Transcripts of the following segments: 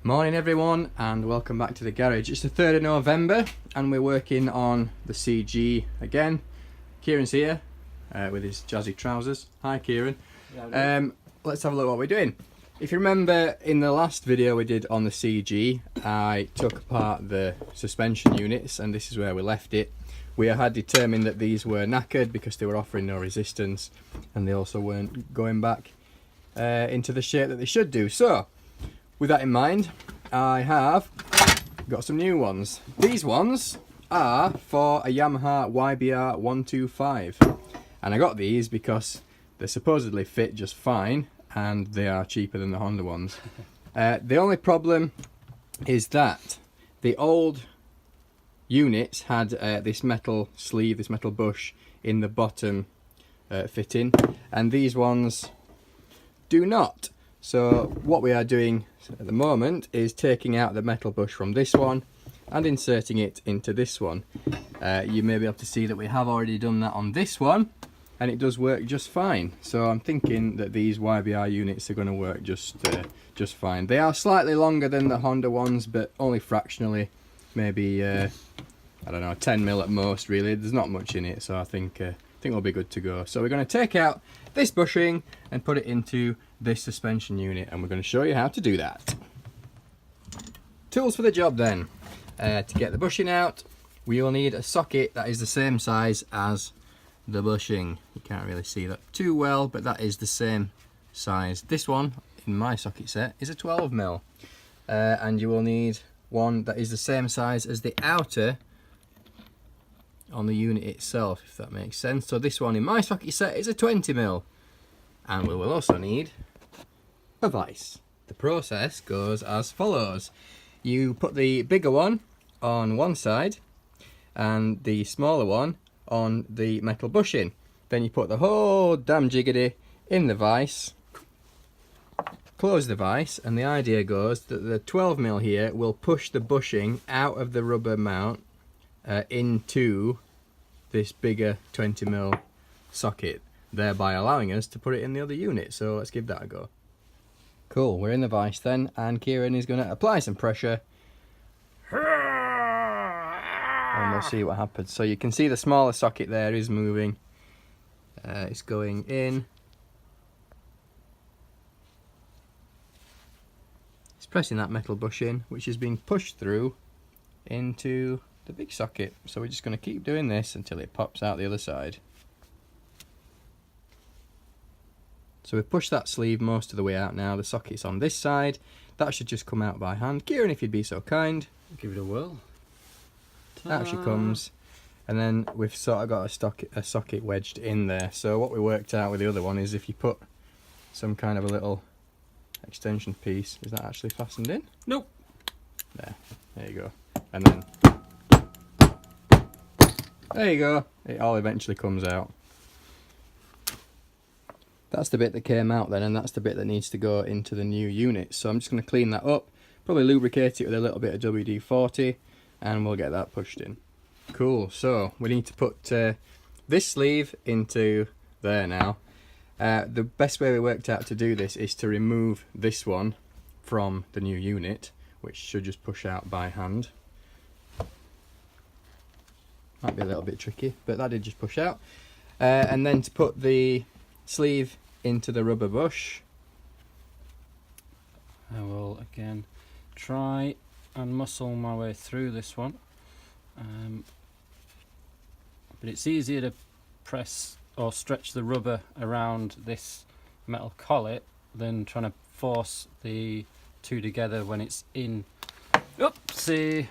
Morning everyone and welcome back to the garage. It's the 3rd of November and we're working on the CG again. Kieran's here with his jazzy trousers. Hi Kieran. Let's have a look at what we're doing. If you remember in the last video we did on the CG, I took apart the suspension units and this is where we left it. We had determined that these were knackered because they were offering no resistance and they also weren't going back into the shape that they should do. So with that in mind, I have got some new ones. These ones are for a Yamaha YBR125 and I got these because they supposedly fit just fine and they are cheaper than the Honda ones. The only problem is that the old units had this metal sleeve, this metal bush in the bottom fitting, and these ones do not. So what we are doing at the moment is taking out the metal bush from this one and inserting it into this one. You may be able to see that we have already done that on this one and it does work just fine. So I'm thinking that these YBR units are going to work just fine. They are slightly longer than the Honda ones, but only fractionally, maybe I don't know, 10mm at most really. There's not much in it, so I think we'll be good to go. So we're going to take out this bushing and put it into this suspension unit and we're going to show you how to do that. Tools for the job then. To get the bushing out, we will need a socket that is the same size as the bushing. You can't really see that too well, but that is the same size. This one in my socket set is a 12mm, and you will need one that is the same size as the outer on the unit itself, if that makes sense. So this one in my socket set is a 20mm, and we will also need a vise. The process goes as follows. You put the bigger one on one side and the smaller one on the metal bushing. Then you put the whole damn jiggity in the vise, close the vise, and the idea goes that the 12mm here will push the bushing out of the rubber mount into this bigger 20mm socket, thereby allowing us to put it in the other unit. So let's give that a go. Cool, we're in the vise then, and Kieran is going to apply some pressure and we'll see what happens. So you can see the smaller socket there is moving. It's going in. It's pressing that metal bushing, which is being pushed through into the big socket. So we're just going to keep doing this until it pops out the other side. So we've pushed that sleeve most of the way out now. The socket's on this side. That should just come out by hand. Kieran, if you'd be so kind. Give it a whirl. Out she comes. And then we've sort of got a socket wedged in there. So what we worked out with the other one is if you put some kind of a little extension piece, is that actually fastened in? Nope. There you go. And then, there you go. It all eventually comes out. That's the bit that came out then, and that's the bit that needs to go into the new unit. So I'm just going to clean that up, probably lubricate it with a little bit of WD-40, and we'll get that pushed in. Cool, so we need to put this sleeve into there now. The best way we worked out to do this is to remove this one from the new unit, which should just push out by hand. Might be a little bit tricky, but that did just push out. And then to put the sleeve into the rubber bush. I will again try and muscle my way through this one, but it's easier to press or stretch the rubber around this metal collet than trying to force the two together when it's in. Oopsie,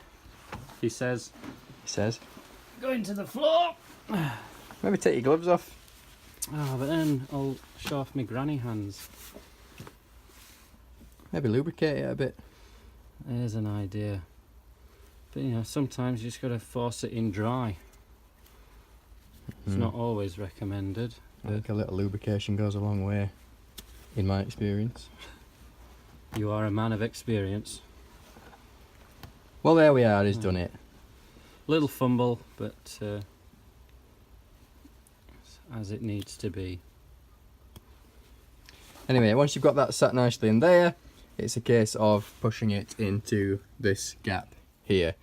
he says. Going to the floor. Maybe take your gloves off. Oh, but then I'll show off my granny hands. Maybe lubricate it a bit. There's an idea. But you know, sometimes you just got to force it in dry. It's not always recommended. I think a little lubrication goes a long way, in my experience. You are a man of experience. Well, there we are, he's done it. Little fumble, but as it needs to be. Anyway, once you've got that sat nicely in there, it's a case of pushing it into this gap here.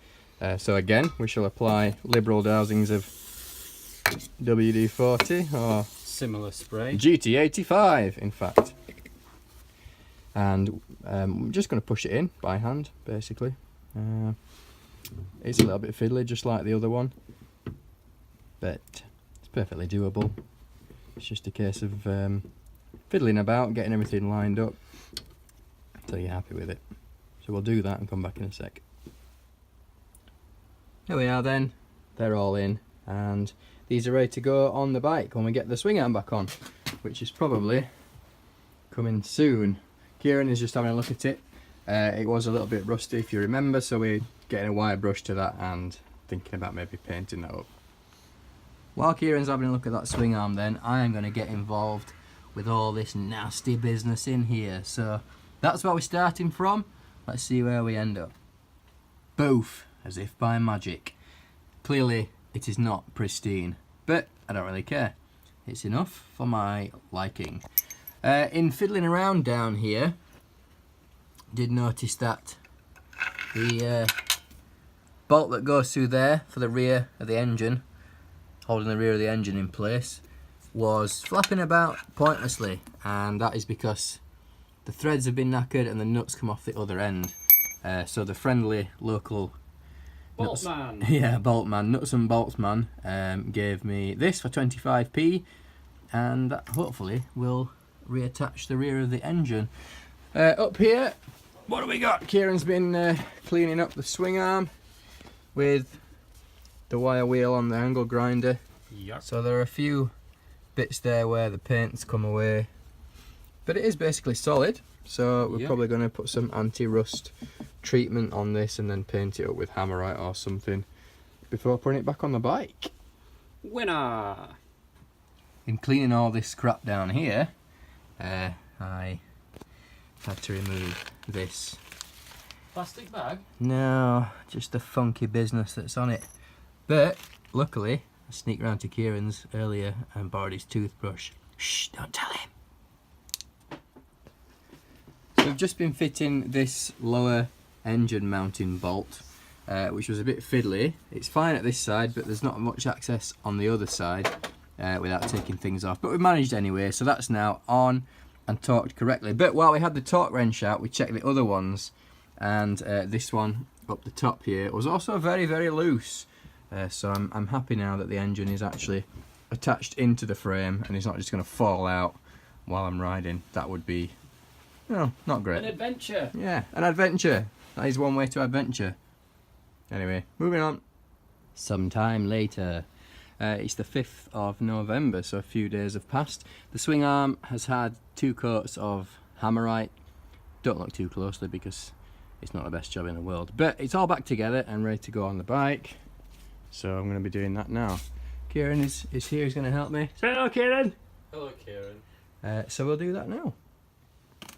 So again, we shall apply liberal dosings of WD-40 or similar spray. GT85 in fact. And I'm just going to push it in by hand basically. It's a little bit fiddly just like the other one, but it's perfectly doable. It's just a case of fiddling about, getting everything lined up until you're happy with it. So we'll do that and come back in a sec. Here we are then, they're all in, and these are ready to go on the bike when we get the swing arm back on, which is probably coming soon. Kieran is just having a look at it. It was a little bit rusty if you remember, so we're getting a wire brush to that and thinking about maybe painting that up. While Kieran's having a look at that swing arm then, I am going to get involved with all this nasty business in here. So that's where we're starting from. Let's see where we end up. Boof, as if by magic. Clearly it is not pristine, but I don't really care. It's enough for my liking. In fiddling around down here, did notice that the bolt that goes through there for the rear of the engine, holding the rear of the engine in place, was flapping about pointlessly, and that is because the threads have been knackered and the nuts come off the other end. So the friendly local Boltman! Yeah, Boltman, Nuts and Bolts man, gave me this for 25p, and that hopefully will reattach the rear of the engine. Up here, what do we got? Kieran's been cleaning up the swing arm with the wire wheel on the angle grinder. Yep. So there are a few bits there where the paint's come away, but it is basically solid. So we're probably going to put some anti-rust treatment on this and then paint it up with Hammerite or something before putting it back on the bike. Winner! In cleaning all this crap down here, I had to remove this. Plastic bag? No, just the funky business that's on it. But luckily, I sneaked round to Kieran's earlier and borrowed his toothbrush. Shh, don't tell him. So we've just been fitting this lower engine mounting bolt, which was a bit fiddly. It's fine at this side, but there's not much access on the other side without taking things off. But we managed anyway, so that's now on and torqued correctly. But while we had the torque wrench out, we checked the other ones, and this one up the top here was also very, very loose. So I'm happy now that the engine is actually attached into the frame and it's not just going to fall out while I'm riding. That would be, no, not great. An adventure! Yeah, an adventure. That is one way to adventure. Anyway, moving on. Sometime later. It's the 5th of November, so a few days have passed. The swing arm has had 2 coats of Hammerite. Don't look too closely because it's not the best job in the world. But it's all back together and ready to go on the bike. So I'm going to be doing that now. Kieran is here, he's going to help me. Say hello, Kieran! Hello, Kieran. So we'll do that now.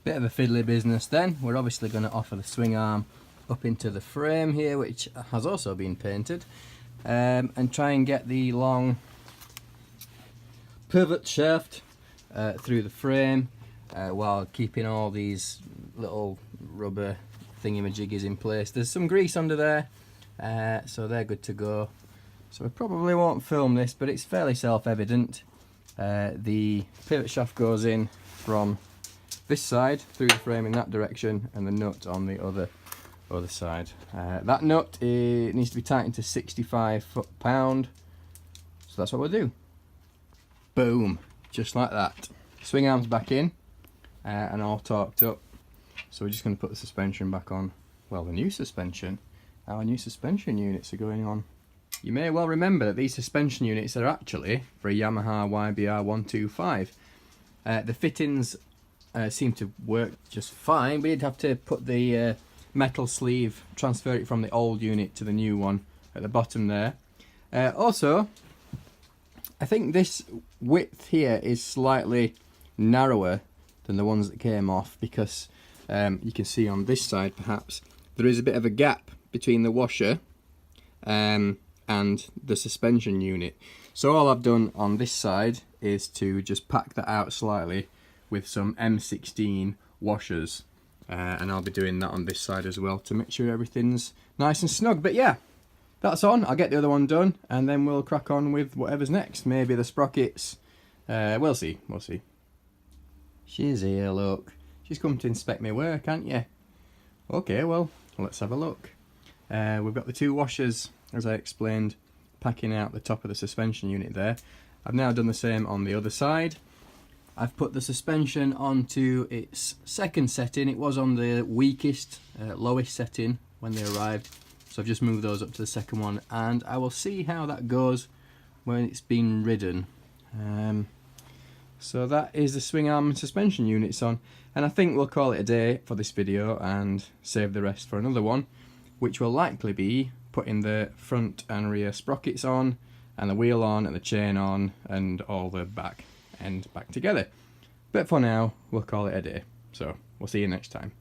Bit of a fiddly business then. We're obviously going to offer the swing arm up into the frame here, which has also been painted. And try and get the long pivot shaft through the frame while keeping all these little rubber thingamajiggies in place. There's some grease under there, so they're good to go. So we probably won't film this, but it's fairly self-evident. The pivot shaft goes in from this side through the frame in that direction, and the nut on the other side. That nut needs to be tightened to 65 foot-pound, so that's what we'll do. Boom, just like that. Swing arms back in and all torqued up. So we're just going to put the suspension back on. Well, the new suspension. Our new suspension units are going on. You may well remember that these suspension units are actually for a Yamaha YBR125. The fittings seem to work just fine. We did have to put the metal sleeve, transfer it from the old unit to the new one at the bottom there. Also, I think this width here is slightly narrower than the ones that came off, because you can see on this side perhaps there is a bit of a gap between the washer and the suspension unit. So all I've done on this side is to just pack that out slightly with some M16 washers. and I'll be doing that on this side as well to make sure everything's nice and snug. But yeah, that's on. I'll get the other one done and then we'll crack on with whatever's next. Maybe the sprockets. We'll see. She's here, look. She's come to inspect my work, aren't you? Okay, well, let's have a look. We've got the two washers, as I explained, packing out the top of the suspension unit there. I've now done the same on the other side. I've put the suspension onto its second setting. It was on the weakest, lowest setting when they arrived. So I've just moved those up to the second one, and I will see how that goes when it's been ridden. So that is the swing arm and suspension units on, and I think we'll call it a day for this video and save the rest for another one, which will likely be putting the front and rear sprockets on, and the wheel on, and the chain on, and all the back end back together. But for now, we'll call it a day. So we'll see you next time.